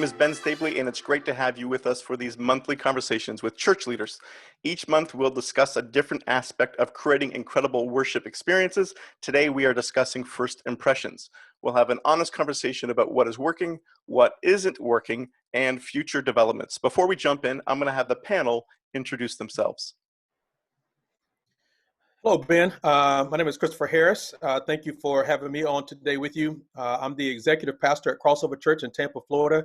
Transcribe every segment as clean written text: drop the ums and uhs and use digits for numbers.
is Ben Stapley, and it's great to have you with us for these monthly conversations with church leaders. Each month, we'll discuss a different aspect of creating incredible worship experiences. Today, we are discussing first impressions. We'll have an honest conversation about what is working, what isn't working, and future developments. Before we jump in, I'm going to have the panel introduce themselves. Hello, Ben. My name is Christopher Harris. Thank you for having me on today with you. I'm the executive pastor at Crossover Church in Tampa, Florida,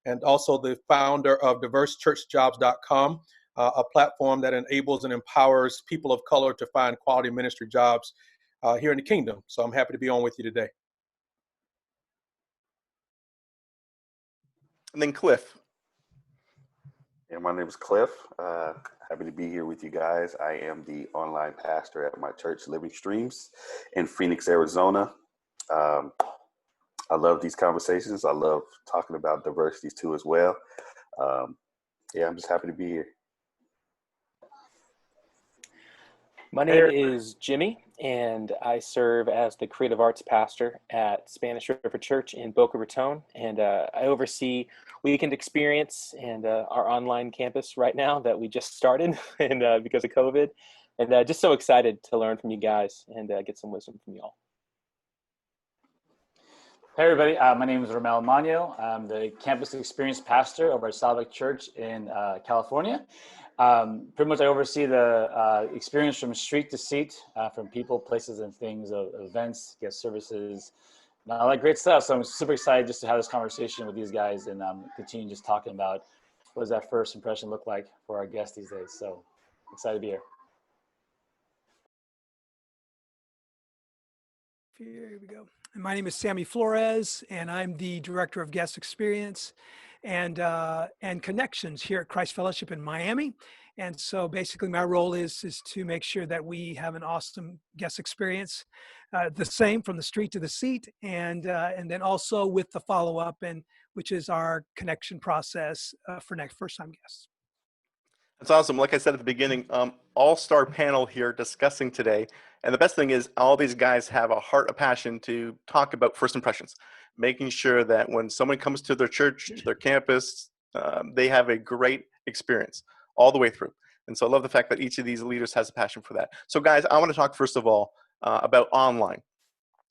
and also the founder of diversechurchjobs.com, a platform that enables and empowers people of color to find quality ministry jobs here in the kingdom. So I'm happy to be on with you today. And then Cliff. And my name is Cliff. Happy to be here with you guys. I am the online pastor at my church, Living Streams, in Phoenix, Arizona. I love these conversations. I love talking about diversities too as well. I'm just happy to be here. My name is Jimmy, and I serve as the creative arts pastor at Spanish River Church in Boca Raton, and I oversee Weekend Experience and our online campus right now that we just started and because of COVID, and just so excited to learn from you guys and get some wisdom from you all. Hey everybody, my name is Romel Magno. I'm the campus experience pastor over at Salvic Church in California. Pretty much I oversee the experience from street to seat, from people, places, and things, of events, guest services, and all that great stuff. So I'm super excited just to have this conversation with these guys and continue just talking about what does that first impression look like for our guests these days. So excited to be here. Here we go. My name is Sammy Flores, and I'm the Director of Guest Experience and Connections here at Christ Fellowship in Miami. And so basically my role is to make sure that we have an awesome guest experience, the same from the street to the seat, and then also with the follow-up, and which is our connection process for first-time guests. That's awesome. Like I said at the beginning, all-star panel here discussing today. And the best thing is all these guys have a heart, a passion to talk about first impressions, making sure that when someone comes to their church, to their campus, they have a great experience all the way through. And so I love the fact that each of these leaders has a passion for that. So guys, I want to talk first of all about online.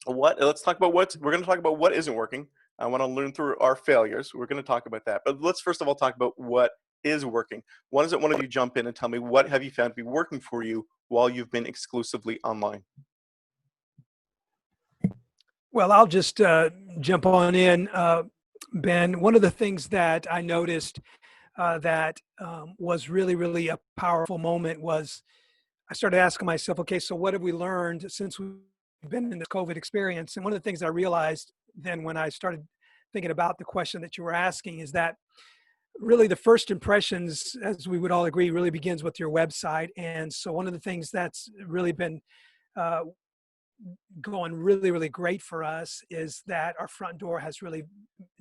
Let's talk about we're going to talk about what isn't working. I want to learn through our failures. We're going to talk about that. But let's first of all talk about what is working. Why doesn't one of you jump in and tell me what have you found to be working for you while you've been exclusively online? Well, I'll just jump on in, Ben. One of the things that I noticed that was really, really a powerful moment was I started asking myself, okay, so what have we learned since we've been in this COVID experience? And one of the things I realized then when I started thinking about the question that you were asking is that really the first impressions, as we would all agree, really begins with your website. And so one of the things that's really been going really, really great for us is that our front door has really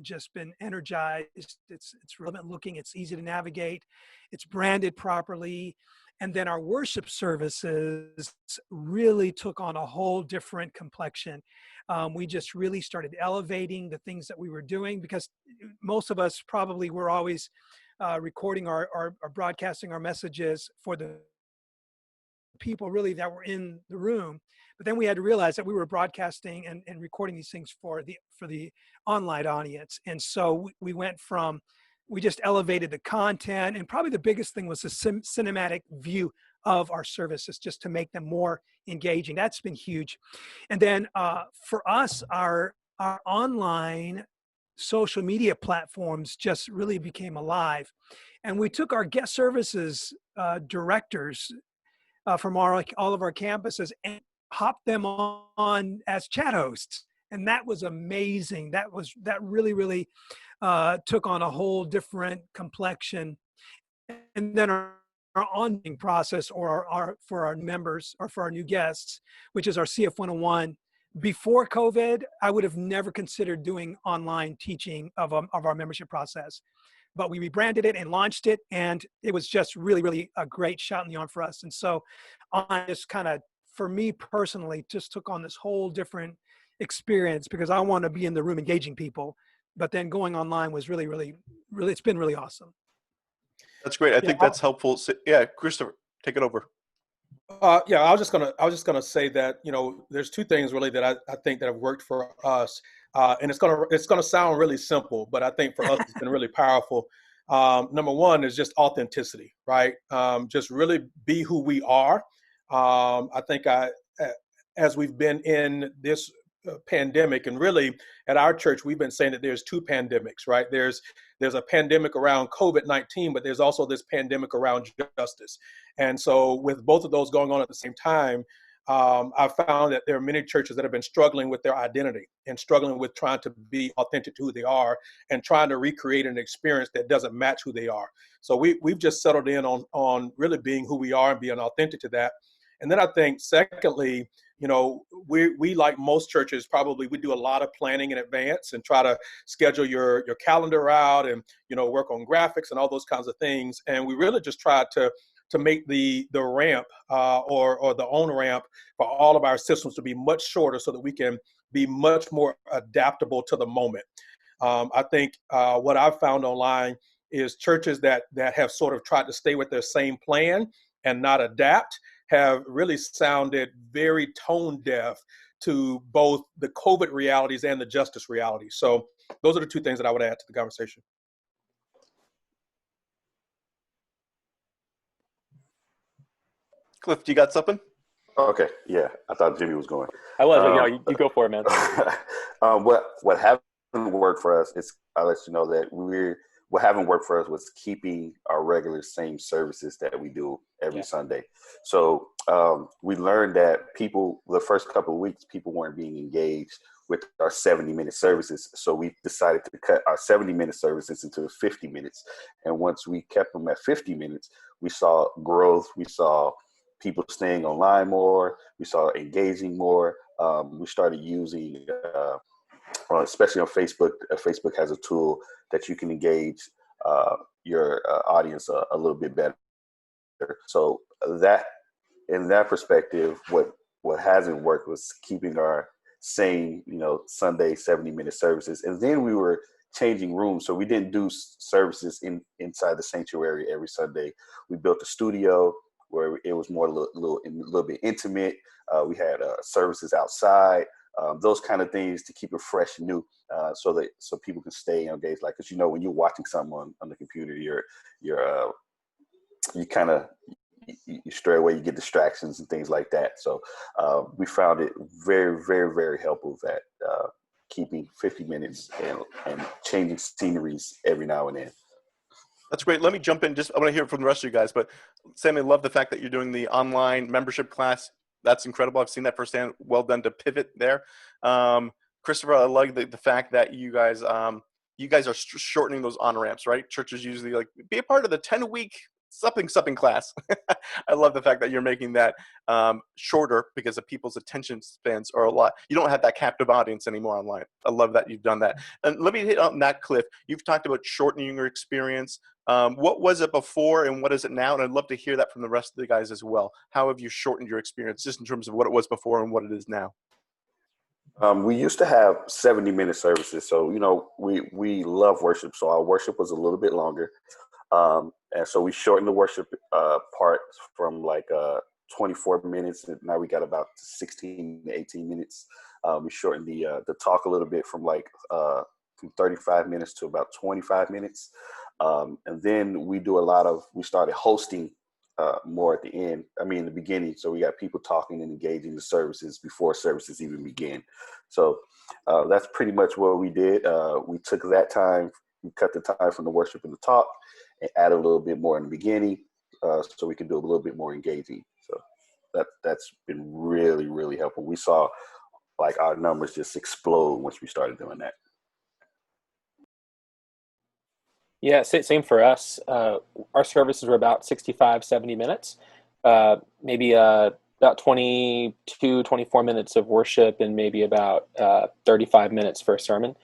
just been energized. It's relevant looking, it's easy to navigate, it's branded properly. And then our worship services really took on a whole different complexion. We just really started elevating the things that we were doing, because most of us probably were always recording or broadcasting our messages for the people really that were in the room. But then we had to realize that we were broadcasting and recording these things for the online audience. And so we just elevated the content, and probably the biggest thing was the cinematic view of our services, just to make them more engaging. That's been huge. And then for us, our online social media platforms just really became alive. And we took our guest services directors from all of our campuses and hopped them on as chat hosts. And that was amazing. That really, really took on a whole different complexion. And then our onboarding process, or for our members or for our new guests, which is our CF 101. Before COVID, I would have never considered doing online teaching of our membership process. But we rebranded it and launched it, and it was just really, really a great shot in the arm for us. And so I just kind of, for me personally, just took on this whole different experience, because I want to be in the room engaging people. but then going online was really, really, really, it's been really awesome. That's great. I Yeah, think that's helpful. So, yeah, Christopher, take it over. Yeah, I was just gonna say that, you know, there's two things really that I think that have worked for us, and it's gonna sound really simple, but I think for us it's been really powerful. Number one is just authenticity, right? Just really be who we are. I think as we've been in this pandemic, and really at our church we've been saying that there's two pandemics, right? There's a pandemic around COVID-19, but there's also this pandemic around justice. And so with both of those going on at the same time, I've found that there are many churches that have been struggling with their identity and struggling with trying to be authentic to who they are and trying to recreate an experience that doesn't match who they are. So we've just settled in on really being who we are and being authentic to that. And then I think secondly, you know, we like most churches, probably we do a lot of planning in advance and try to schedule your calendar out and, you know, work on graphics and all those kinds of things. And we really just try to make the ramp or the on ramp for all of our systems to be much shorter so that we can be much more adaptable to the moment. I think what I've found online is churches that have sort of tried to stay with their same plan and not adapt have really sounded very tone deaf to both the COVID realities and the justice realities. So those are the two things that I would add to the conversation. Cliff, you got something? Okay, yeah, I thought Jimmy was going. I was, but you go for it, man. What haven't worked for us is, I'll let you know that what haven't worked for us was keeping our regular same services that we do every Sunday. So we learned that the first couple of weeks, people weren't being engaged with our 70-minute services. So we decided to cut our 70-minute services into 50 minutes. And once we kept them at 50 minutes, we saw growth. We saw people staying online more. We saw engaging more. We started using, especially on Facebook. Facebook has a tool that you can engage your audience a little bit better. So that, in that perspective, what hasn't worked was keeping our same, Sunday 70-minute services, and then we were changing rooms. So we didn't do services inside the sanctuary every Sunday. We built a studio where it was more a little bit intimate. We had services outside, those kind of things to keep it fresh and new, so people can stay engaged. Like, because when you're watching something on the computer, you kind of you stray away, you get distractions and things like that. So we found it very, very, very helpful that keeping 50 minutes and changing sceneries every now and then. That's great. Let me jump in. I want to hear from the rest of you guys. But Sam, I love the fact that you're doing the online membership class. That's incredible. I've seen that firsthand. Well done to pivot there. Christopher, I like the fact that you guys are shortening those on ramps, right? Churches usually be a part of the 10-week something class. I love the fact that you're making that shorter because of people's attention spans are a lot. You don't have that captive audience anymore online. I love that you've done that. And let me hit on that, Cliff. You've talked about shortening your experience. What was it before and what is it now? And I'd love to hear that from the rest of the guys as well. How have you shortened your experience just in terms of what it was before and what it is now? We used to have 70-minute services. So, we love worship. So our worship was a little bit longer. And so we shortened the worship part from 24 minutes. And now we got about 16 to 18 minutes. We shortened the talk a little bit from 35 minutes to about 25 minutes. And then we started hosting more at the end. In the beginning. So we got people talking and engaging the services before services even begin. So that's pretty much what we did. We took that time, we cut the time from the worship and the talk and added a little bit more in the beginning so we could do a little bit more engaging. So that's been really, really helpful. We saw our numbers just explode once we started doing that. Yeah, same for us. Our services were about 65, 70 minutes, maybe about 22, 24 minutes of worship and maybe about 35 minutes for a sermon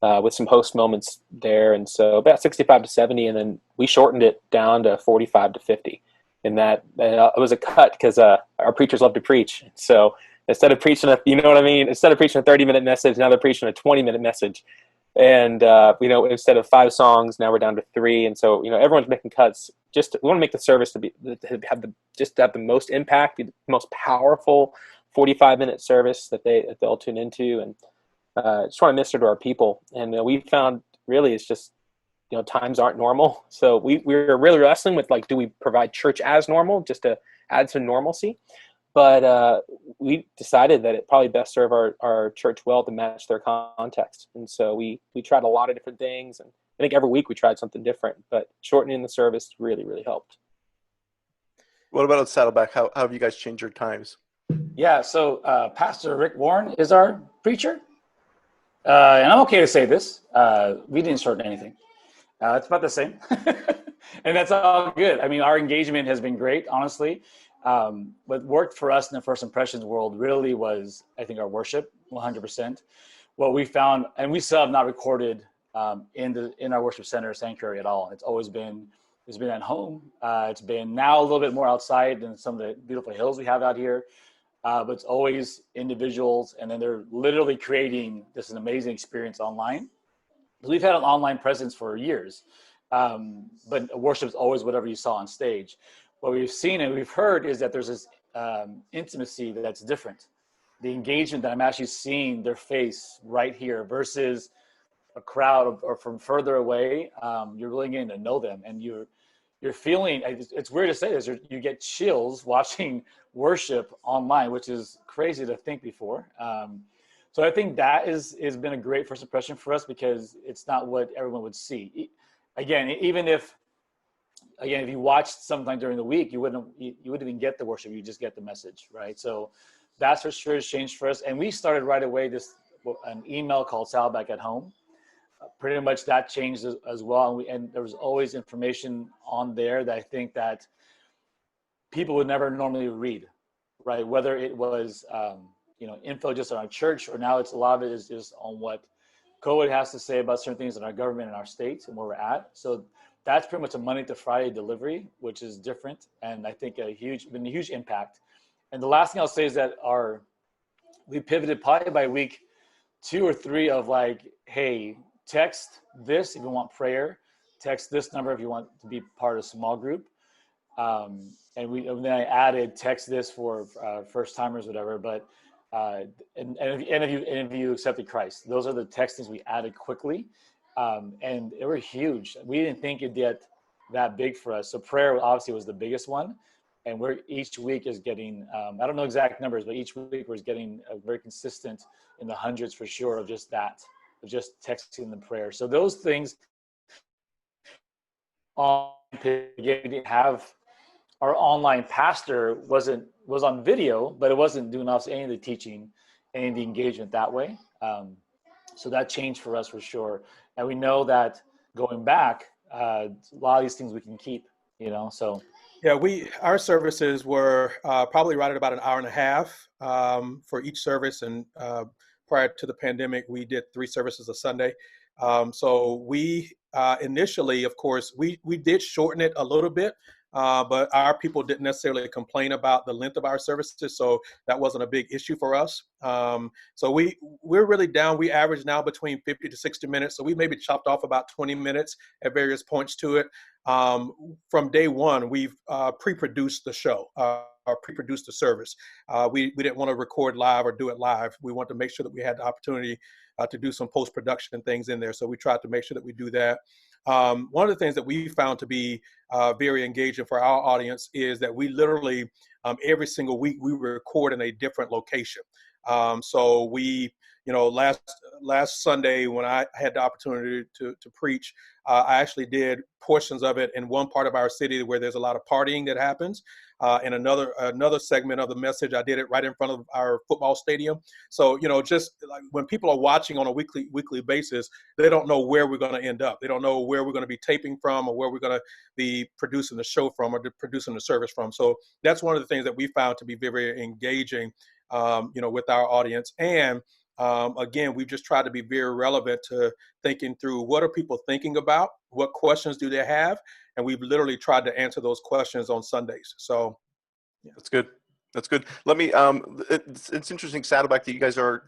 with some host moments there. And so about 65 to 70, and then we shortened it down to 45 to 50. And that it was a cut because our preachers love to preach. So instead of preaching instead of preaching a 30-minute message, now they're preaching a 20-minute message. And instead of 5 songs, now we're down to 3. And so everyone's making cuts. We want to make the service to have the most impact, the most powerful 45-minute service that they'll tune into, and just want to minister to our people. And we found really it's just times aren't normal, so we were really wrestling with, like, do we provide church as normal just to add some normalcy? But we decided that it probably best serve our church well to match their context. And so we tried a lot of different things. And I think every week we tried something different, but shortening the service really, really helped. What about at Saddleback? How have you guys changed your times? Yeah, so Pastor Rick Warren is our preacher. And I'm okay to say this. We didn't shorten anything. It's about the same. And that's all good. I mean, our engagement has been great, honestly. What worked for us in the first impressions world really was, I think, our worship, 100%. What we found, and we still have not recorded in our worship center sanctuary at all. It's been at home. It's been now a little bit more outside in some of the beautiful hills we have out here. But it's always individuals, and then they're literally creating this an amazing experience online. We've had an online presence for years, but worship is always whatever you saw on stage. What we've seen and we've heard is that there's this intimacy that's different. The engagement that I'm actually seeing their face right here versus a crowd or from further away. You're really getting to know them, and you're feeling. It's weird to say this. You get chills watching worship online, which is crazy to think before. So I think that has been a great first impression for us, because it's not what everyone would see. Again, if you watched sometime during the week, you wouldn't even get the worship. You just get the message, right? So that's for sure has changed for us. And we started right away an email called Saddleback at Home. Pretty much that changed as well. And there was always information on there that I think that people would never normally read, right? Whether it was info just on our church, or now a lot of it is just on what COVID has to say about certain things in our government and our state and where we're at. So that's pretty much a Monday to Friday delivery, which is different, and I think been a huge impact. And the last thing I'll say is that we pivoted probably by week 2 or 3 of, like, hey, text this if you want prayer, text this number if you want to be part of a small group. And then I added text this for first timers, whatever. But and if you accepted Christ, those are the textings we added quickly, and they were huge. We didn't think it'd get that big for us. So prayer obviously was the biggest one, and each week is getting. I don't know exact numbers, but each week we're getting very consistent in the hundreds for sure of just texting the prayer. So those things. Didn't have. Our online pastor was on video, but it wasn't doing any of the teaching, any of the engagement that way. So that changed for us for sure. And we know that going back, a lot of these things we can keep, so. Yeah, our services were probably right at about an hour and a half for each service. And prior to the pandemic, we did 3 services a Sunday. So we initially, of course, we did shorten it a little bit. But our people didn't necessarily complain about the length of our services, so that wasn't a big issue for us. So we're really down. We average now between 50 to 60 minutes, so we maybe chopped off about 20 minutes at various points to it. From day one, we've pre-produced the show, or pre-produced the service. We didn't want to record live or do it live. We wanted to make sure that we had the opportunity to do some post-production things in there, so we tried to make sure that we do that. One of the things that we found to be very engaging for our audience is that we literally every single week we record in a different location. So we, last Sunday when I had the opportunity to preach, I actually did portions of it in one part of our city where there's a lot of partying that happens. And another segment of the message, I did it right in front of our football stadium. So, just like when people are watching on a weekly basis, they don't know where we're going to end up. They don't know where we're going to be taping from, or where we're going to be producing the show from, or producing the service from. So that's one of the things that we found to be very engaging, with our audience. And again, we've just tried to be very relevant to thinking through what are people thinking about, what questions do they have, and we've literally tried to answer those questions on Sundays. So, yeah. That's good. That's good. Let me. It's interesting, Saddleback, that you guys are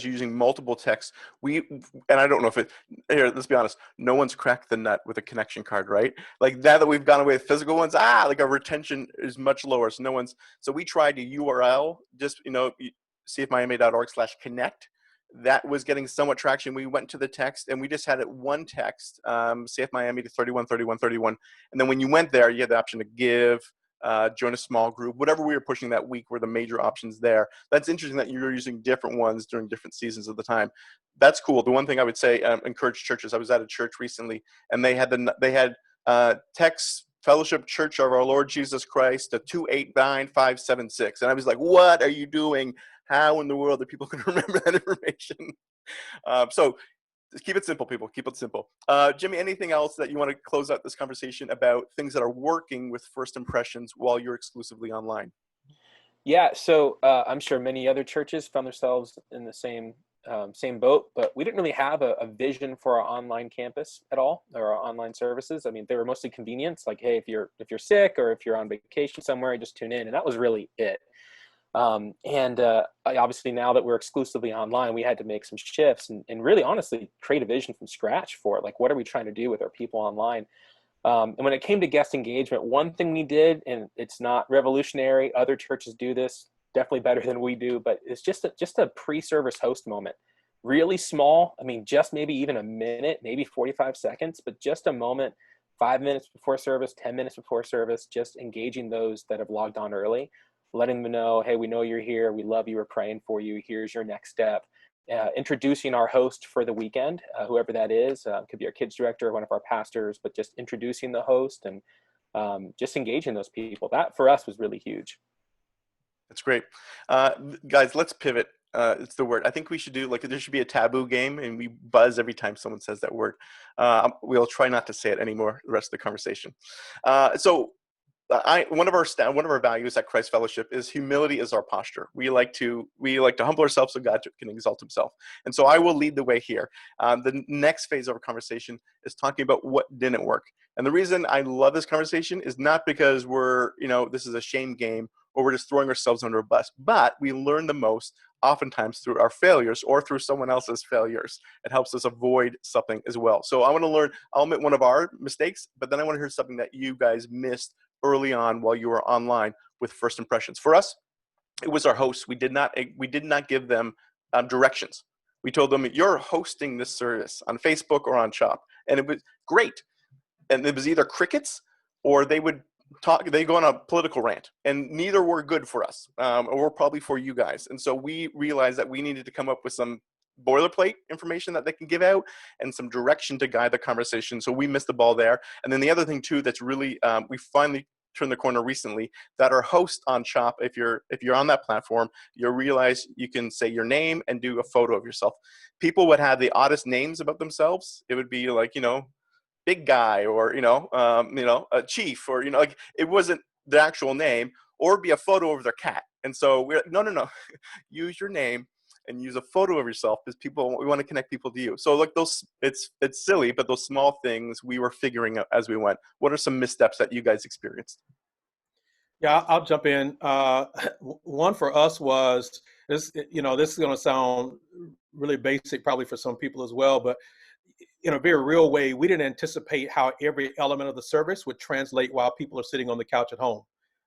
using multiple texts. And I don't know if it. Here, let's be honest. No one's cracked the nut with a connection card, right? Like now that we've gone away with physical ones, like our retention is much lower. So no one's. So we tried a URL, just cfmiami.org/connect. That was getting somewhat traction. We went to the text and we just had it one text, CF Miami to 313131. And then when you went there, you had the option to give. Join a small group, whatever we were pushing that week were the major options there. That's interesting that you're using different ones during different seasons of the time. That's cool. The one thing I would say, encourage churches. I was at a church recently, and they had text Fellowship Church of Our Lord Jesus Christ to 289576, and I was like, "What are you doing? How in the world are people going to remember that information?" So just keep it simple, people. Keep it simple. Jimmy, anything else that you want to close out this conversation about things that are working with first impressions while you're exclusively online? Yeah, so I'm sure many other churches found themselves in the same boat, but we didn't really have a vision for our online campus at all, or our online services. I mean, they were mostly convenience, like, hey, if you're sick or if you're on vacation somewhere, just tune in, and that was really it. Obviously now that we're exclusively online, we had to make some shifts and really honestly create a vision from scratch for it. Like, what are we trying to do with our people online? And when it came to guest engagement, one thing we did, and it's not revolutionary, other churches do this definitely better than we do, but it's just a pre-service host moment. Really small. I mean, just maybe even a minute, maybe 45 seconds, but just a moment, 5 minutes before service, 10 minutes before service, just engaging those that have logged on early, letting them know, hey, we know you're here. We love you. We're praying for you. Here's your next step. Introducing our host for the weekend, whoever that is. Could be our kids director or one of our pastors, but just introducing the host and just engaging those people. That for us was really huge. That's great. Guys, let's pivot. It's the word. I think we should do, there should be a taboo game and we buzz every time someone says that word. We'll try not to say it anymore the rest of the conversation. One of our values at Christ Fellowship is humility is our posture. We like to humble ourselves so God can exalt himself. And so I will lead the way here. The next phase of our conversation is talking about what didn't work. And the reason I love this conversation is not because this is a shame game or we're just throwing ourselves under a bus, but we learn the most oftentimes through our failures or through someone else's failures. It helps us avoid something as well. So I want to learn, I'll admit one of our mistakes, but then I want to hear something that you guys missed early on while you were online with first impressions. For us, it was our hosts. We did not give them directions. We told them, you're hosting this service on Facebook or on Chop. And it was great. And it was either crickets or they go on a political rant, and neither were good for us, or probably for you guys. And so we realized that we needed to come up with some boilerplate information that they can give out and some direction to guide the conversation. So we missed the ball there. And then the other thing too, that's really, we finally turned the corner recently, that our host on Chop, if you're on that platform, you'll realize you can say your name and do a photo of yourself. People would have the oddest names about themselves. It would be like, big guy, or a chief, or it wasn't the actual name, or be a photo of their cat. And so we're like, no, use your name and use a photo of yourself, because we want to connect people to you. So it's silly, but those small things we were figuring out as we went. What are some missteps that you guys experienced? Yeah, I'll jump in. One for us was this. This is going to sound really basic, probably for some people as well, but in a very real way, we didn't anticipate how every element of the service would translate while people are sitting on the couch at home,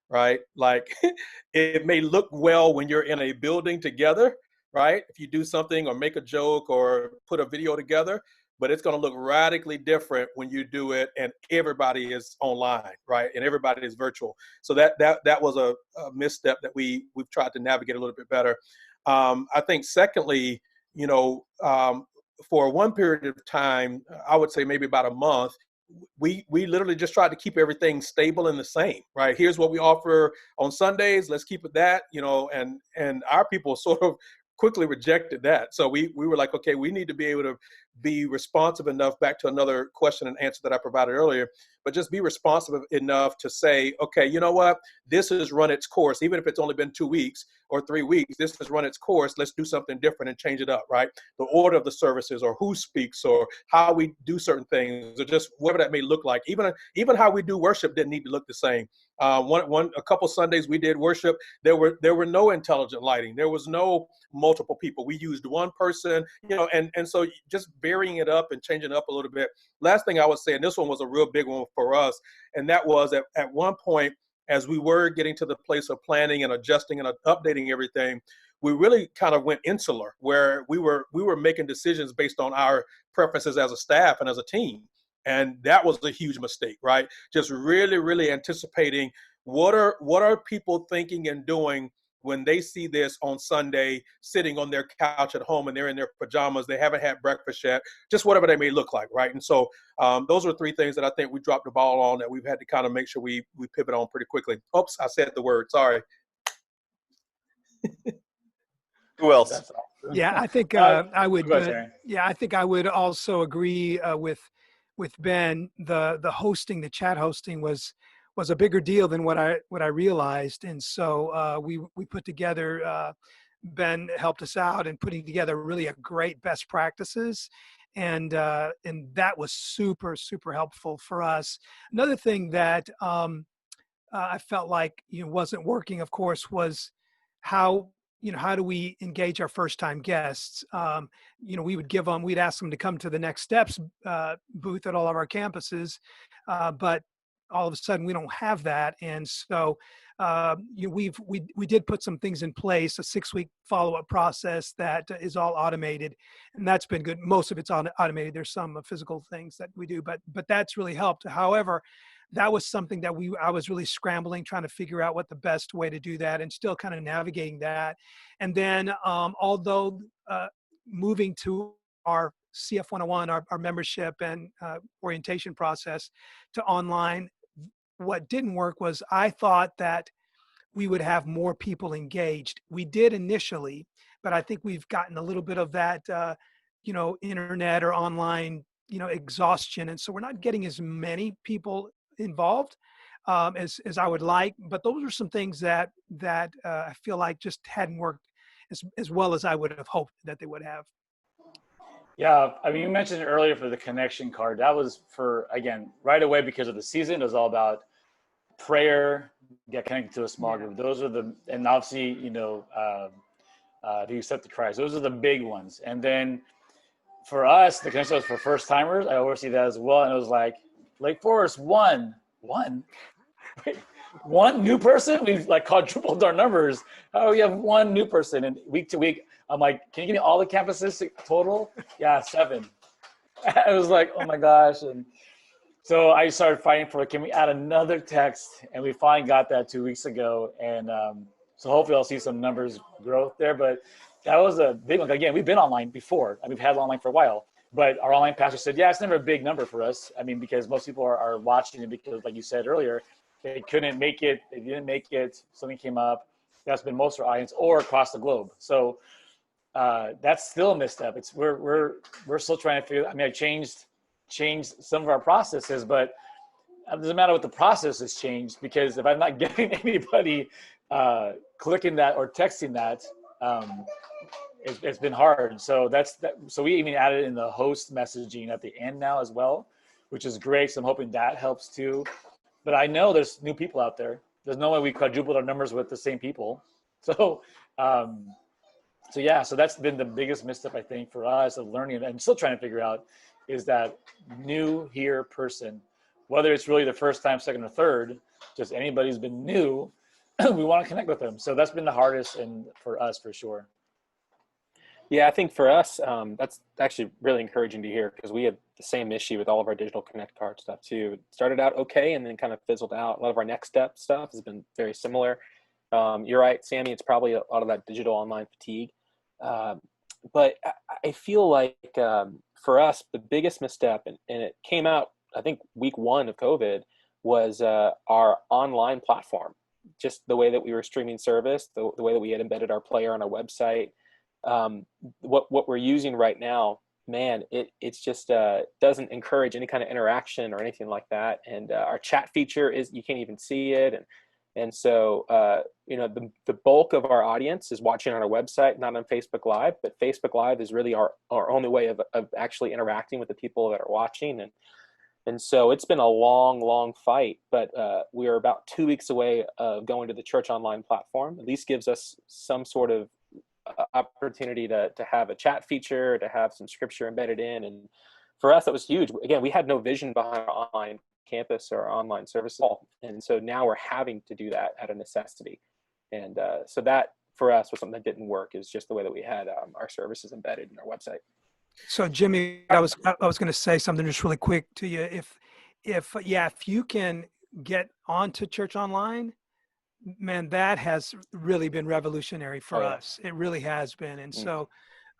right? Like it may look well when you're in a building together, right? If you do something or make a joke or put a video together, but it's going to look radically different when you do it and everybody is online, right? And everybody is virtual. So that was a misstep that we've tried to navigate a little bit better. I think secondly, for one period of time, I would say maybe about a month, we literally just tried to keep everything stable and the same, right? Here's what we offer on Sundays. Let's keep it that, and our people sort of quickly rejected that. So we were like, okay, we need to be able to be responsive enough, back to another question and answer that I provided earlier, but just be responsive enough to say, okay, you know what, this has run its course. Even if it's only been 2 weeks, or 3 weeks. This has run its course. Let's do something different and change it up, right? The order of the services, or who speaks, or how we do certain things, or just whatever that may look like. Even how we do worship didn't need to look the same. A couple Sundays we did worship. There were no intelligent lighting. There was no multiple people. We used one person, and so just varying it up and changing it up a little bit. Last thing I would say, and this one was a real big one for us, and that was at one point, as we were getting to the place of planning and adjusting and updating everything, we really kind of went insular, where we were making decisions based on our preferences as a staff and as a team. And that was a huge mistake, right? Just really, really anticipating what are people thinking and doing when they see this on Sunday, sitting on their couch at home and they're in their pajamas, they haven't had breakfast yet, just whatever they may look like, right? And so those are 3 things that I think we dropped the ball on, that we've had to kind of make sure we pivot on pretty quickly. Oops, I said the word, sorry. Who else? That's awesome. Yeah, I think I would. I think I would also agree with Ben. The hosting, the chat hosting was a bigger deal than what I realized, and so we put together. Ben helped us out in putting together really a great best practices, and that was super helpful for us. Another thing that I felt like wasn't working, of course, was how do we engage our first time guests? We'd ask them to come to the Next Steps booth at all of our campuses, but all of a sudden we don't have that. And so we did put some things in place, a 6-week follow-up process that is all automated, and that's been good. Most of it's automated. There's some physical things that we do, but that's really helped. However, that was something that I was really scrambling, trying to figure out what the best way to do that, and still kind of navigating that. And then although moving to our CF 101, our membership and orientation process to online, what didn't work was I thought that we would have more people engaged. We did initially, but I think we've gotten a little bit of that, internet or online, exhaustion. And so we're not getting as many people involved as I would like. But those are some things that I feel like just hadn't worked as well as I would have hoped that they would have. Yeah, I mean, you mentioned it earlier for the connection card. That was again, right away because of the season. It was all about prayer, get connected to a small group. Those are and obviously, to accept the Christ. Those are the big ones. And then for us, the connection was for first timers. I oversee that as well. And it was like, Lake Forest, one new person. We've like quadrupled our numbers. Oh, we have one new person, and week to week, I'm like, can you give me all the campuses total? Yeah, 7. I was like, oh my gosh. And so I started fighting for, can we add another text? And we finally got that 2 weeks ago. And so hopefully I'll see some numbers growth there. But that was a big one. Again, we've been online before. I mean, we've had online for a while. But our online pastor said, yeah, it's never a big number for us. I mean, because most people are watching it because, like you said earlier, they couldn't make it. They didn't make it. Something came up. That's been most of our audience, or across the globe. So that's still a misstep. We're still trying to figure. I mean, I changed some of our processes, but it doesn't matter what the process has changed, because if I'm not getting anybody clicking that or texting that, it's been hard. So so we even added in the host messaging at the end now as well, which is great. So I'm hoping that helps too. But I know there's new people out there. There's no way we quadrupled our numbers with the same people. So, so that's been the biggest misstep, I think, for us of learning and still trying to figure out, is that new here person, whether it's really the first time, second or third, just anybody who's been new, we want to connect with them. So that's been the hardest, and for us for sure. Yeah, I think for us, that's actually really encouraging to hear, because we had the same issue with all of our digital connect card stuff too. It started out okay and then kind of fizzled out. A lot of our next step stuff has been very similar. You're right, Sammy, it's probably a lot of that digital online fatigue. But I feel like for us, the biggest misstep, and it came out, I think, week 1 of COVID, was our online platform. Just the way that we were streaming service, the way that we had embedded our player on our website. What we're using right now, man, it's just doesn't encourage any kind of interaction or anything like that. And our chat feature you can't even see it, and And so, the bulk of our audience is watching on our website, not on Facebook Live, but Facebook Live is really our only way of actually interacting with the people that are watching. And so it's been a long, long fight, but we are about 2 weeks away of going to the church online platform. At least gives us some sort of opportunity to have a chat feature, to have some scripture embedded in. And for us, that was huge. Again, we had no vision behind our online campus or our online service at all. And so now we're having to do that out of necessity. And so that for us was something that didn't work, is just the way that we had our services embedded in our website. So Jimmy, I was going to say something just really quick to you. If you can get onto Church Online, man, that has really been revolutionary for us. It really has been. And so,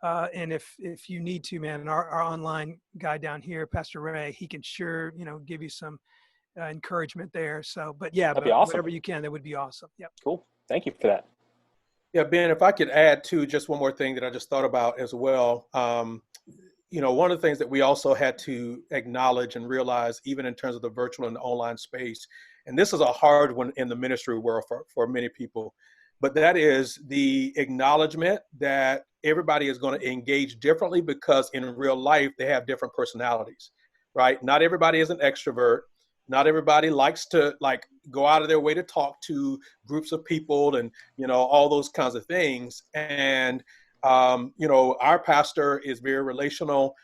and if you need to, man, our online guy down here, Pastor Ray, he can sure, give you some encouragement there. So, but That'd be awesome. whatever you can, that would be awesome. Yep. Cool. Thank you for that. Yeah, Ben, if I could add to just one more thing that I just thought about as well. One of the things that we also had to acknowledge and realize, even in terms of the virtual and the online space, and this is a hard one in the ministry world for many people, but that is the acknowledgement that everybody is going to engage differently, because in real life, they have different personalities, right? Not everybody is an extrovert. Not everybody likes to go out of their way to talk to groups of people and, all those kinds of things. And, our pastor is very relational.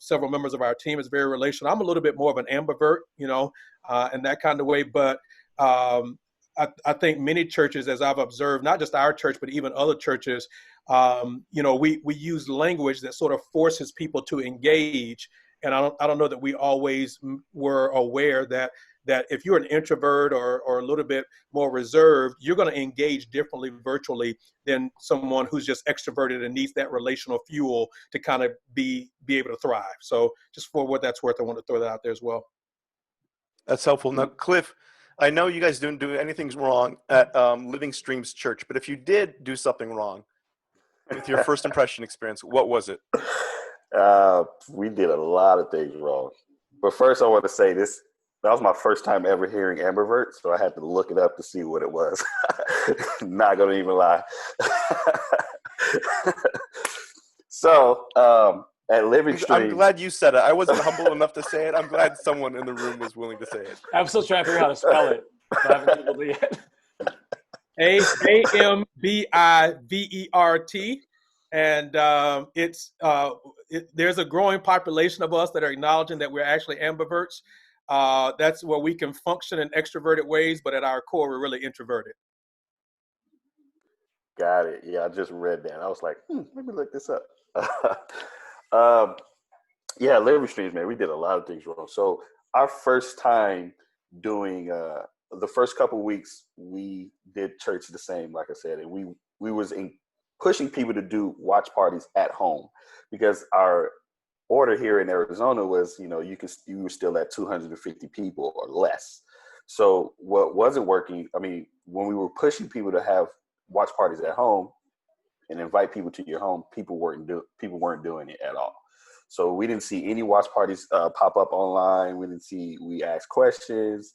Several members of our team is very relational. I'm a little bit more of an ambivert, in that kind of way. But I think many churches, as I've observed, not just our church, but even other churches, we use language that sort of forces people to engage. And I don't know that we always were aware that if you're an introvert or a little bit more reserved, you're going to engage differently virtually than someone who's just extroverted and needs that relational fuel to kind of be able to thrive. So just for what that's worth, I want to throw that out there as well. That's helpful. Now, Cliff, I know you guys didn't do anything wrong at Living Streams Church, but if you did do something wrong with your first impression experience, what was it? We did a lot of things wrong. But first, I want to say this. That was my first time ever hearing ambivert, so I had to look it up to see what it was. Not going to even lie. So, at Living Stream. I'm glad you said it. I wasn't humble enough to say it. I'm glad someone in the room was willing to say it. I'm still trying to figure out how to spell it. I haven't Googled it yet. Ambivert. And there's a growing population of us that are acknowledging that we're actually ambiverts. That's where we can function in extroverted ways, but at our core, we're really introverted. Got it. Yeah, I just read that. I was like, let me look this up. Living Streams, man, we did a lot of things wrong. So our first time doing the first couple of weeks, we did church the same, like I said, and we was pushing people to do watch parties at home, because our order here in Arizona was, you were still at 250 people or less. So what wasn't working, when we were pushing people to have watch parties at home and invite people to your home, people weren't doing it at all. So we didn't see any watch parties pop up online. We asked questions.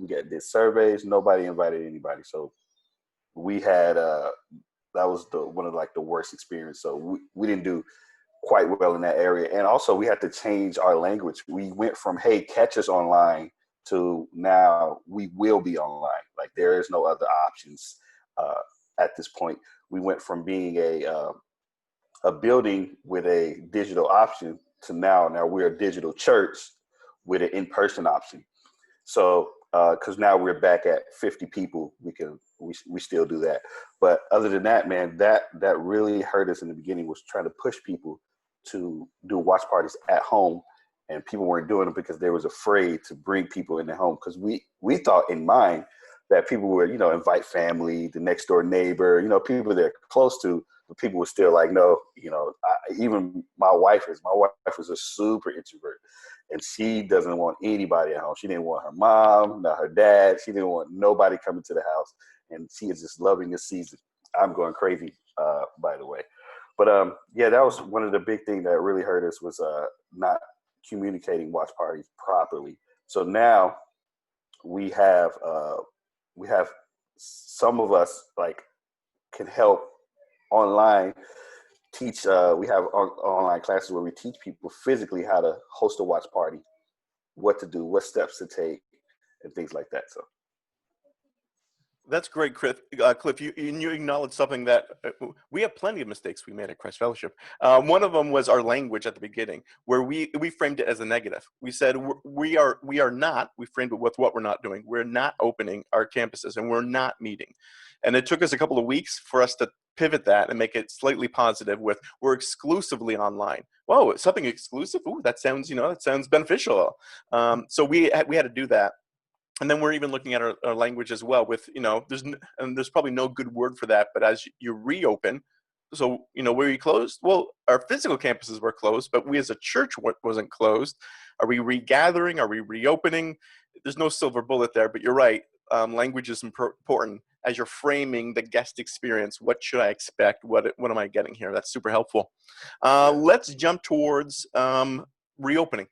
Did surveys. Nobody invited anybody. So we had, that was one of the worst experience. So we didn't do quite well in that area. And also we had to change our language. We went from, hey, catch us online, to now we will be online. Like, there is no other options at this point. We went from being a building with a digital option to now we're a digital church with an in-person option. So because now we're back at 50 people, we still do that. But other than that, man, that really hurt us in the beginning, was trying to push people to do watch parties at home, and people weren't doing it because they was afraid to bring people in the home, because we thought in mind that people would invite family, the next door neighbor, people they're close to, but people were still like, no, even my wife was a super introvert, and she doesn't want anybody at home. She didn't want her mom, not her dad. She didn't want nobody coming to the house, and she is just loving this season. I'm going crazy, by the way. But that was one of the big things that really hurt us, was not communicating watch parties properly. So now we have we have some of us like can help online teach. We have online classes where we teach people physically how to host a watch party, what to do, what steps to take, and things like that. So That's great, Cliff. Cliff, you acknowledged something that we have plenty of mistakes we made at Christ Fellowship. One of them was our language at the beginning, where we framed it as a negative. We said we are not. We framed it with what we're not doing. We're not opening our campuses, and we're not meeting. And it took us a couple of weeks for us to pivot that and make it slightly positive with we're exclusively online. Whoa, something exclusive? Ooh, that sounds beneficial. So we had to do that. And then we're even looking at our language as well with, there's probably no good word for that, but as you reopen, so, were we closed? Well, our physical campuses were closed, but we as a church wasn't closed. Are we regathering? Are we reopening? There's no silver bullet there, but you're right. Language is important as you're framing the guest experience. What should I expect? What am I getting here? That's super helpful. Let's jump towards reopening.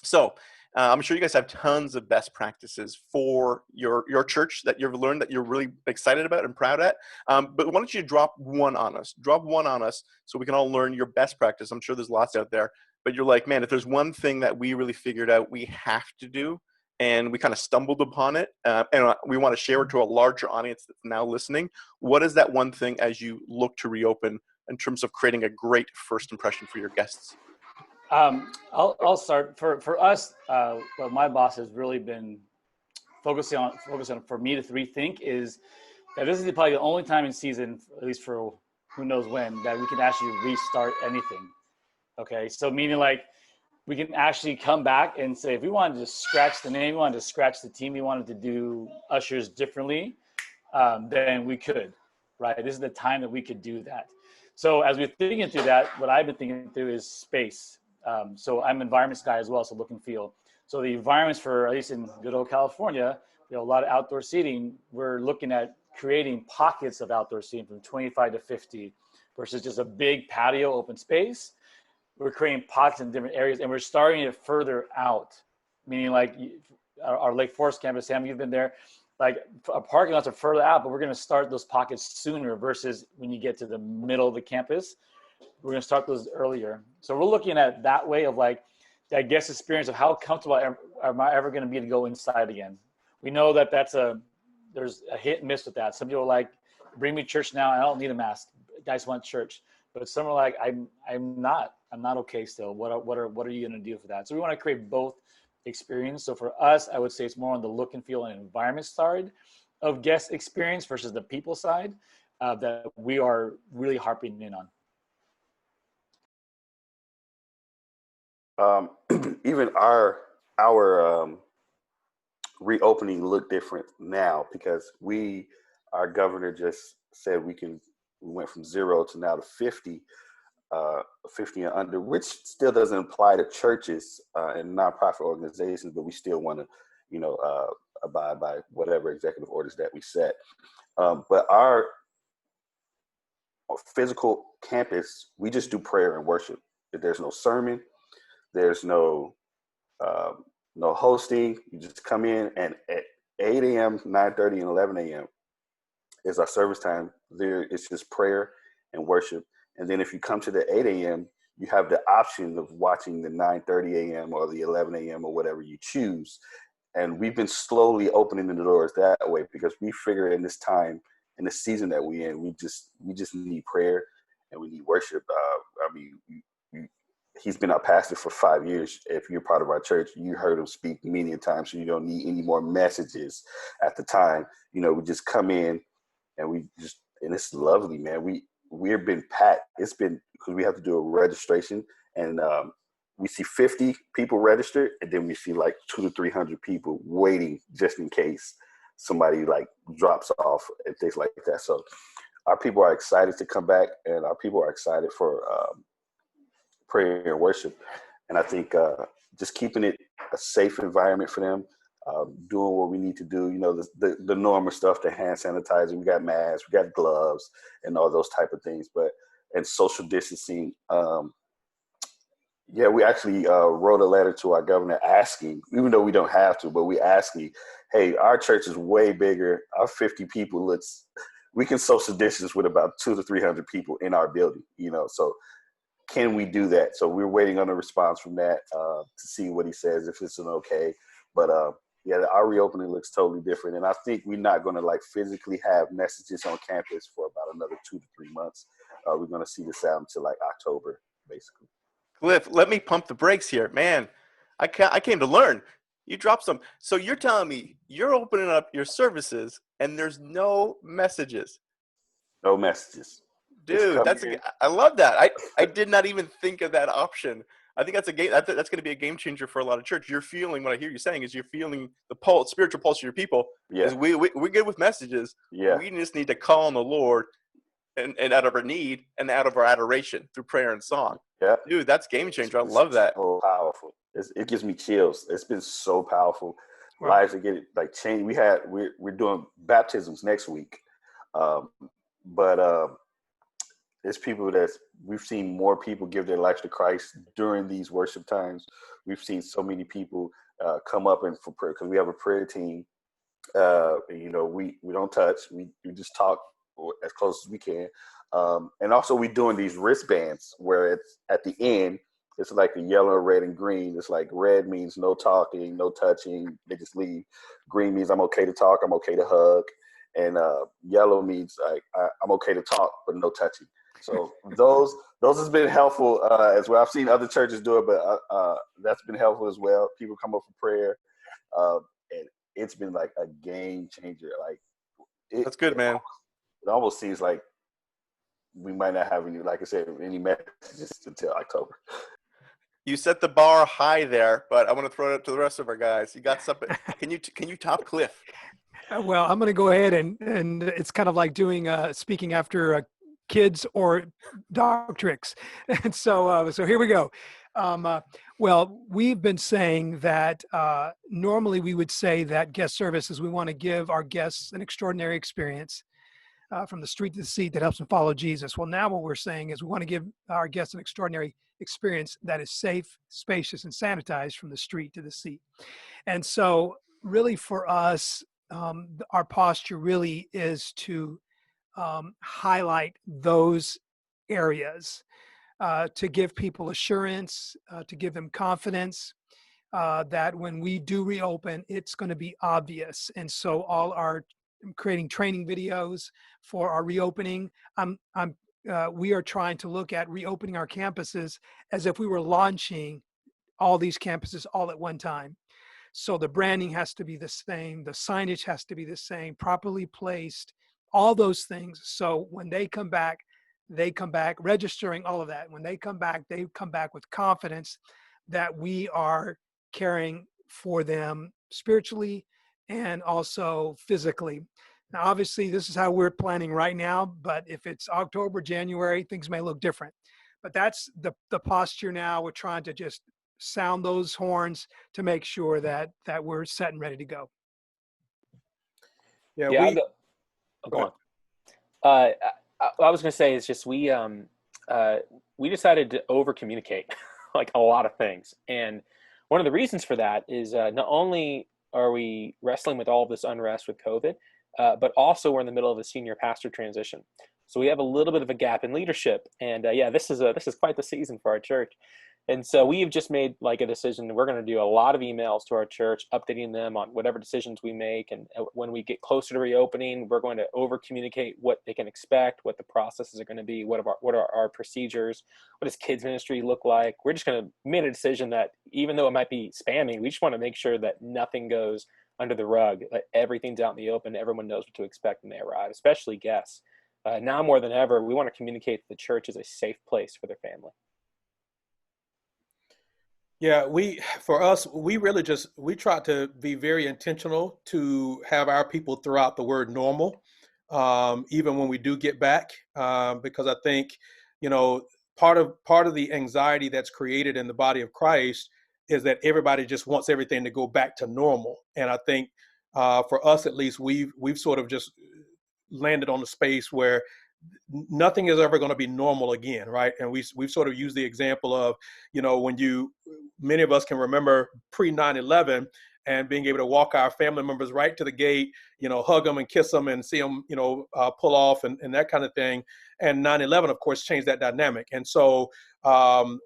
So I'm sure you guys have tons of best practices for your church that you've learned that you're really excited about and proud at. But why don't you drop one on us? Drop one on us so we can all learn your best practice. I'm sure there's lots out there. But you're like, man, if there's one thing that we really figured out we have to do, and we kind of stumbled upon it, and we want to share it to a larger audience that's now listening, what is that one thing as you look to reopen in terms of creating a great first impression for your guests? I'll start. For us, what my boss has really been focusing on for me to rethink is that this is probably the only time in season, at least for who knows when, that we can actually restart anything. Okay, so meaning like we can actually come back and say if we wanted to scratch the name, we wanted to scratch the team, we wanted to do ushers differently, then we could, right? This is the time that we could do that. So as we're thinking through that, what I've been thinking through is space. So I'm an environments guy as well, so look and feel. So the environments for, at least in good old California, a lot of outdoor seating. We're looking at creating pockets of outdoor seating from 25 to 50 versus just a big patio open space. We're creating pockets in different areas, and we're starting it further out, meaning like our Lake Forest campus, Sam, you've been there, like our parking lots are further out, but we're going to start those pockets sooner versus when you get to the middle of the campus. We're going to start those earlier. So we're looking at that way of like that guest experience of how comfortable am I ever going to be to go inside again. We know that there's a hit and miss with that. Some people are like, bring me church now. I don't need a mask. Guys want church. But some are like, I'm not okay still. What are you going to do for that? So we want to create both experience. So for us, I would say it's more on the look and feel and environment side of guest experience versus the people side that we are really harping in on. Even our reopening look different now because our governor just said we went from 0 to now to 50 and under, which still doesn't apply to churches and nonprofit organizations, but we still want to abide by whatever executive orders that we set. But our physical campus, we just do prayer and worship. There's no sermon, there's no hosting. You just come in, and at 8 a.m., 9:30, and 11 a.m. is our service time. There, it's just prayer and worship. And then if you come to the 8 a.m., you have the option of watching the 9:30 a.m. or the 11 a.m. or whatever you choose. And we've been slowly opening the doors that way because we figure in this time, in the season that we're in, we just need prayer and we need worship. He's been our pastor for 5 years. If you're part of our church, you heard him speak many times, so you don't need any more messages at the time. We just come in and and it's lovely, man. We've been packed. It's been, because we have to do a registration, and we see 50 people registered, and then we see like 200 to 300 people waiting just in case somebody like drops off and things like that. So our people are excited to come back, and our people are excited for prayer and worship. And I think just keeping it a safe environment for them, doing what we need to do, the normal stuff, the hand sanitizer, we got masks, we got gloves and all those type of things, and social distancing. Yeah, we actually wrote a letter to our governor asking, even though we don't have to, but we asking, hey, our church is way bigger. Our 50 people, we can social distance with about 200 to 300 people in our building, so can we do that? So we're waiting on a response from that to see what he says, if it's an okay. But yeah, our reopening looks totally different. And I think we're not going to like physically have messages on campus for about another 2 to 3 months. We're going to see this out until like October, basically. Cliff, let me pump the brakes here, man. I came to learn. You dropped some. So you're telling me you're opening up your services and there's no messages. No messages. Dude, I love that. I did not even think of that option. I think that's that's going to be a game changer for a lot of church. You're feeling, what I hear you saying is you're feeling the pulse, spiritual pulse of your people. Yeah. Is we're good with messages. Yeah. We just need to call on the Lord and out of our need and out of our adoration through prayer and song. Yeah. Dude, that's game changer. I love that. So powerful. It gives me chills. It's been so powerful. Wow. Lives are getting like changed. We're doing baptisms next week. But there's people we've seen more people give their lives to Christ during these worship times. We've seen so many people come up and for prayer, because we have a prayer team. We don't touch. We just talk as close as we can. And also we're doing these wristbands where it's at the end, it's like the yellow, red, and green. It's like red means no talking, no touching. They just leave. Green means I'm okay to talk. I'm okay to hug. And yellow means I'm okay to talk, but no touching. So those has been helpful as well. I've seen other churches do it, but that's been helpful as well. People come up for prayer, and it's been like a game changer. Like That's good, man. It almost seems like we might not have any, like I said, any messages until October. You set the bar high there, but I want to throw it up to the rest of our guys. You got something? Can you top Cliff? Well, I'm going to go ahead and it's kind of like doing speaking after kids or dog tricks. And so here we go. Well, we've been saying that normally we would say that guest services, we want to give our guests an extraordinary experience from the street to the seat that helps them follow Jesus. Well, now what we're saying is we want to give our guests an extraordinary experience that is safe, spacious, and sanitized from the street to the seat. And so really for us, our posture really is to highlight those areas, to give people assurance, to give them confidence that when we do reopen, it's going to be obvious. And so I'm creating training videos for our reopening. We are trying to look at reopening our campuses as if we were launching all these campuses all at one time. So the branding has to be the same, the signage has to be the same, properly placed, all those things. So when they come back registering all of that. When they come back with confidence that we are caring for them spiritually and also physically. Now, obviously, this is how we're planning right now, but if it's October, January, things may look different. But that's the posture now. We're trying to just sound those horns to make sure that we're set and ready to go. Yeah, go on. I was going to say it's just we decided to over communicate like a lot of things, and one of the reasons for that is not only are we wrestling with all of this unrest with COVID, but also we're in the middle of a senior pastor transition, so we have a little bit of a gap in leadership, and this is quite the season for our church. And so we've just made like a decision. We're going to do a lot of emails to our church, updating them on whatever decisions we make. And when we get closer to reopening, we're going to over communicate what they can expect, what the processes are going to be, what are our procedures, what does kids ministry look like. We're just going to make a decision that even though it might be spammy, we just want to make sure that nothing goes under the rug, that everything's out in the open, everyone knows what to expect when they arrive, especially guests. Now more than ever, we want to communicate that the church is a safe place for their family. Yeah, we try to be very intentional to have our people throw out the word normal, even when we do get back, because I think, part of the anxiety that's created in the body of Christ is that everybody just wants everything to go back to normal. And I think for us, at least, we've sort of just landed on the space where nothing is ever going to be normal again, right? And we've sort of used the example of, when many of us can remember pre 9/11 and being able to walk our family members right to the gate, hug them and kiss them and see them, pull off and that kind of thing. And 9/11, of course, changed that dynamic. And so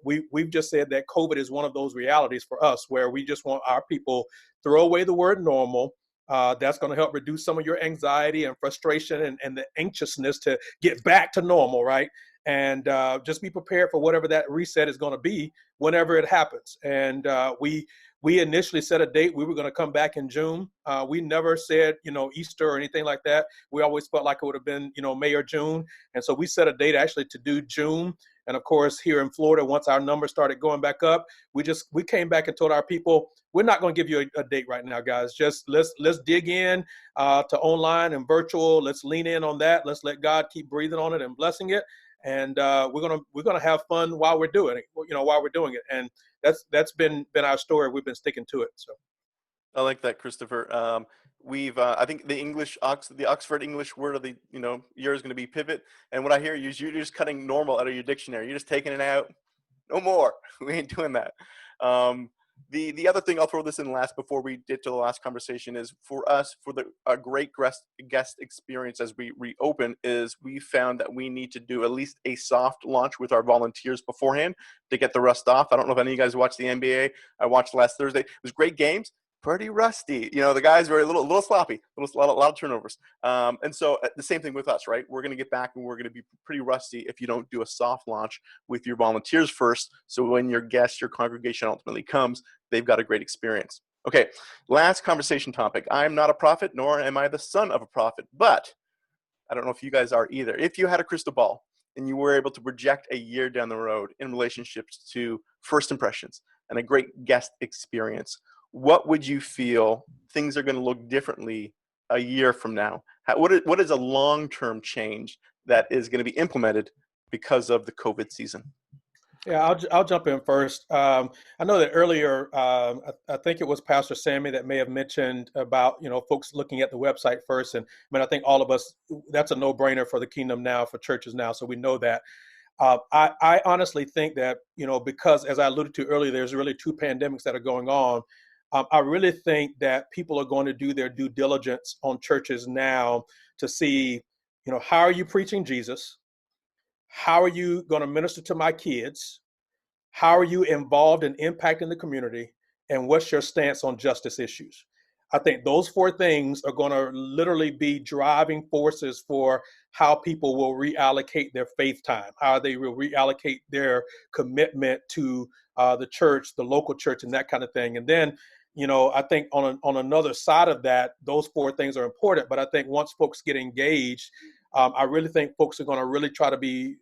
we've just said that COVID is one of those realities for us where we just want our people throw away the word normal. That's going to help reduce some of your anxiety and frustration and the anxiousness to get back to normal, right? And just be prepared for whatever that reset is going to be whenever it happens. And we initially set a date. We were going to come back in June. We never said, Easter or anything like that. We always felt like it would have been, May or June. And so we set a date actually to do June. And of course, here in Florida, once our numbers started going back up, we came back and told our people, we're not going to give you a date right now, guys. Just let's dig in to online and virtual. Let's lean in on that. Let's let God keep breathing on it and blessing it. And we're gonna have fun while we're doing it. While we're doing it. And that's been our story. We've been sticking to it. So I like that, Christopher. We've I think the Oxford English word of the year is going to be pivot. And what I hear is you're just cutting normal out of your dictionary. You're just taking it out. No more. We ain't doing that. The other thing, I'll throw this in last before we get to the last conversation, is for us, for a great guest experience as we reopen, is we found that we need to do at least a soft launch with our volunteers beforehand to get the rust off. I don't know if any of you guys watched the NBA. I watched last Thursday. It was great games. Pretty rusty. The guys were a little sloppy, a lot of turnovers. And so the same thing with us, right? We're going to get back and we're going to be pretty rusty if you don't do a soft launch with your volunteers first. So when your guests, your congregation ultimately comes, they've got a great experience. Okay, last conversation topic. I'm not a prophet, nor am I the son of a prophet, but I don't know if you guys are either. If you had a crystal ball and you were able to project a year down the road in relationships to first impressions and a great guest experience, what would you feel things are going to look differently a year from now? What is a long-term change that is going to be implemented because of the COVID season? Yeah, I'll jump in first. I know that earlier, I think it was Pastor Sammy that may have mentioned about, folks looking at the website first. And I think all of us, that's a no-brainer for the kingdom now, for churches now. So we know that. I honestly think that, because as I alluded to earlier, there's really two pandemics that are going on. I really think that people are going to do their due diligence on churches now to see, how are you preaching Jesus? How are you going to minister to my kids? How are you involved in impacting the community? And what's your stance on justice issues? I think those four things are going to literally be driving forces for how people will reallocate their faith time, how they will reallocate their commitment to the church, the local church, and that kind of thing. And then, I think on another side of that, those four things are important. But I think once folks get engaged, I really think folks are going to really try to be,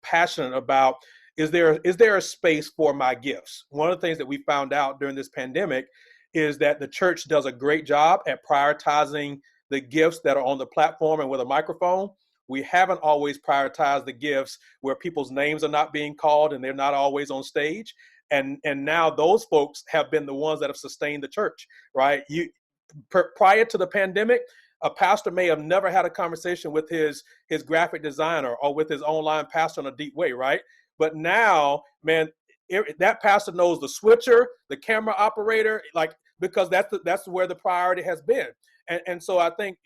passionate about, is there a space for my gifts? One of the things that we found out during this pandemic is that the church does a great job at prioritizing the gifts that are on the platform and with a microphone. We haven't always prioritized the gifts where people's names are not being called and they're not always on stage. And now those folks have been the ones that have sustained the church, right? Prior to the pandemic, a pastor may have never had a conversation with his graphic designer or with his online pastor in a deep way, right? But now, man, that pastor knows the switcher, the camera operator, because that's where the priority has been. And so I think,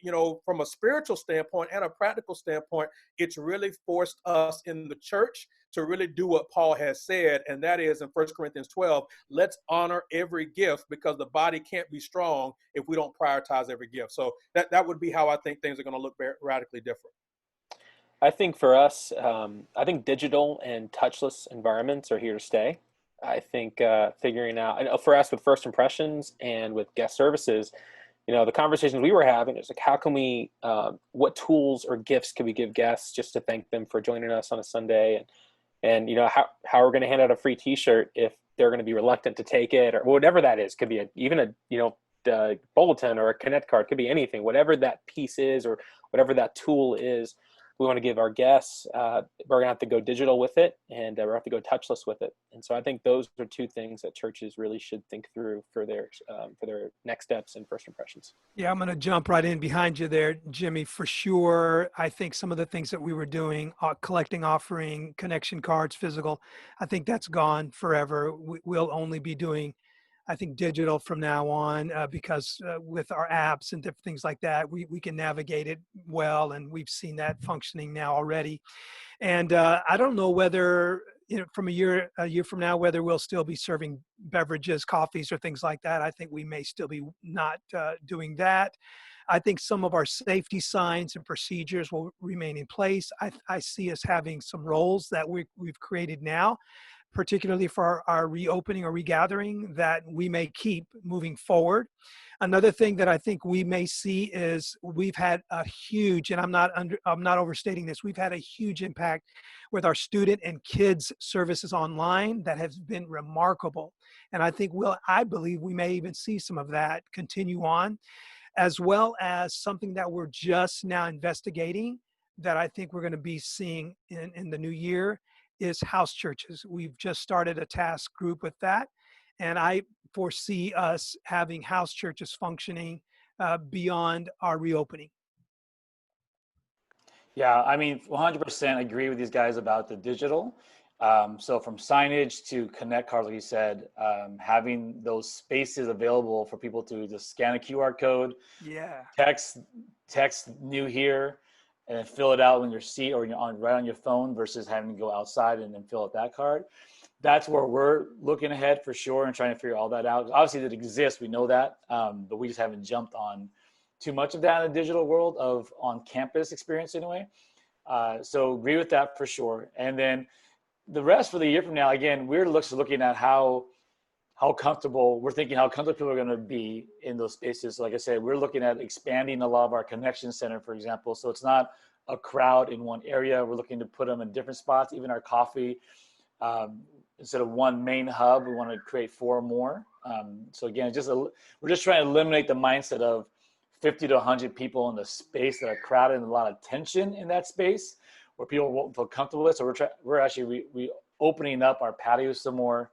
from a spiritual standpoint and a practical standpoint, it's really forced us in the church to really do what Paul has said, and that is in 1 Corinthians 12, let's honor every gift, because the body can't be strong if we don't prioritize every gift. So that would be how I think things are going to look radically different. I think for us, I think digital and touchless environments are here to stay. I think figuring out, for us with first impressions and with guest services, the conversations we were having is how can we, what tools or gifts can we give guests just to thank them for joining us on a Sunday, and how we're going to hand out a free T-shirt if they're going to be reluctant to take it, or whatever that is. Could be even a bulletin or a Connect card, could be anything, whatever that piece is or whatever that tool is. we want to give our guests, we're going to have to go digital with it, and we're going to have to go touchless with it. And so I think those are two things that churches really should think through for their next steps and first impressions. Yeah, I'm going to jump right in behind you there, Jimmy, for sure. I think some of the things that we were doing, collecting, offering, connection cards, physical, I think that's gone forever. We'll only be doing, I think, digital from now on, because with our apps and different things like that, we can navigate it well, and we've seen that functioning now already. And I don't know whether, from a year from now, whether we'll still be serving beverages, coffees, or things like that. I think we may still be not doing that. I think some of our safety signs and procedures will remain in place. I see us having some roles that we've created now, particularly for our reopening or regathering, that we may keep moving forward. Another thing that I think we may see is we've had a huge, and I'm not overstating this, we've had a huge impact with our student and kids services online that has been remarkable. And I believe we may even see some of that continue on, as well as something that we're just now investigating that I think we're going to be seeing in the new year is house churches. We've just started a task group with that, and I foresee us having house churches functioning beyond our reopening. Yeah, I mean, 100% agree with these guys about the digital. So from signage to connect cards, like you said, having those spaces available for people to just scan a QR code, Yeah. text new here, and then fill it out in your seat or right on your phone versus having to go outside and then fill out that card. That's where we're looking ahead for sure and trying to figure all that out. Obviously, that exists, we know that, but we just haven't jumped on too much of that in the digital world of on-campus experience anyway. So agree with that for sure. And then the rest for the year from now, again, we're looking at how comfortable, we're thinking how comfortable people are going to be in those spaces. So like I said, we're looking at expanding a lot of our connection center, for example. So it's not a crowd in one area. We're looking to put them in different spots, even our coffee. Instead of one main hub, we want to create 4 more. So again, we're just trying to eliminate the mindset of 50 to 100 people in the space that are crowded and a lot of tension in that space where people won't feel comfortable with. So we're actually opening up our patio some more,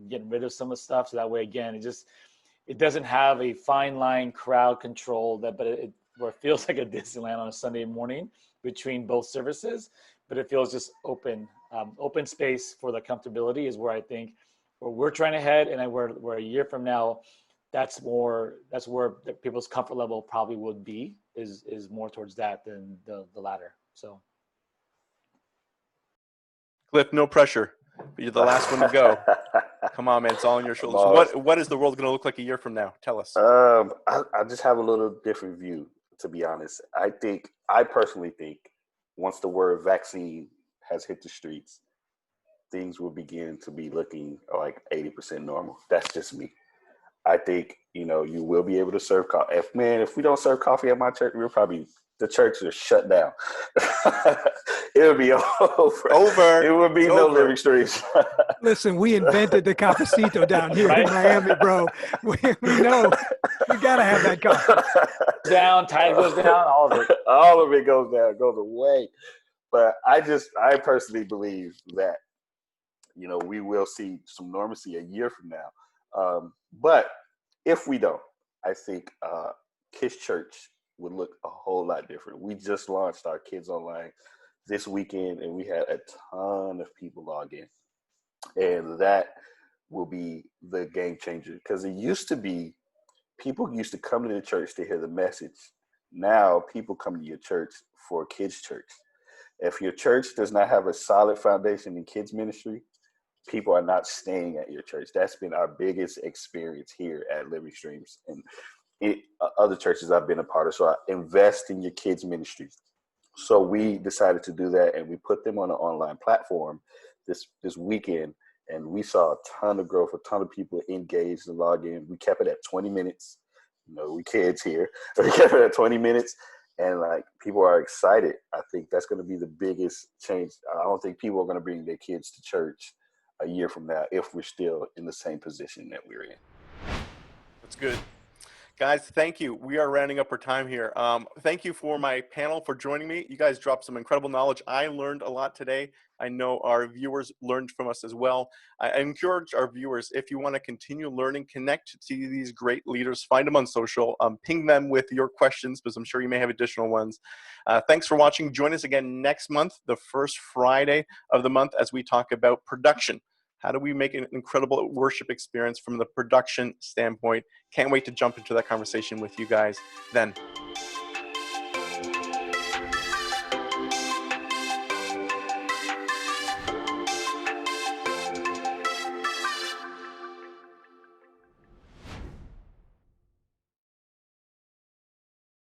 getting rid of some of the stuff. So that way, again, it doesn't have a fine line crowd control where it feels like a Disneyland on a Sunday morning between both services, but it feels just open space for the comfortability is where I think where we're trying to head. And we're a year from now, that's where people's comfort level probably would be is more towards that than the latter. So Cliff, no pressure. You're the last one to go. Come on, man. It's all on your shoulders. What is the world going to look like a year from now? Tell us. I just have a little different view, to be honest. I personally think once the word vaccine has hit the streets, things will begin to be looking like 80% normal. That's just me. I think, you will be able to serve coffee. If we don't serve coffee at my church, the church is shut down. It'll be over. It will be no living streams. Listen, we invented the cafecito down here in Miami, bro. We know we got to have that coffee. Tide goes down, all of it. All of it goes down, goes away. But I personally believe that, we will see some normalcy a year from now. But if we don't, I think Kids Church would look a whole lot different. We just launched our Kids Online this weekend, and we had a ton of people log in. And that will be the game changer. Because it used to be, people used to come to the church to hear the message. Now people come to your church for Kids Church. If your church does not have a solid foundation in kids ministry, people are not staying at your church. That's been our biggest experience here at Living Streams and other churches I've been a part of. So I invest in your kids ministry. So we decided to do that, and we put them on an online platform this weekend, and we saw a ton of growth, a ton of people engaged and log in. We kept it at 20 minutes. We kids here. We kept it at 20 minutes, and people are excited. I think that's going to be the biggest change. I don't think people are going to bring their kids to church a year from now if we're still in the same position that we're in. That's good. Guys, thank you. We are rounding up our time here. Thank you for my panel for joining me. You guys dropped some incredible knowledge. I learned a lot today. I know our viewers learned from us as well. I encourage our viewers, if you want to continue learning, connect to these great leaders, find them on social, ping them with your questions, because I'm sure you may have additional ones. Thanks for watching. Join us again next month, the first Friday of the month, as we talk about production. How do we make an incredible worship experience from the production standpoint? Can't wait to jump into that conversation with you guys then.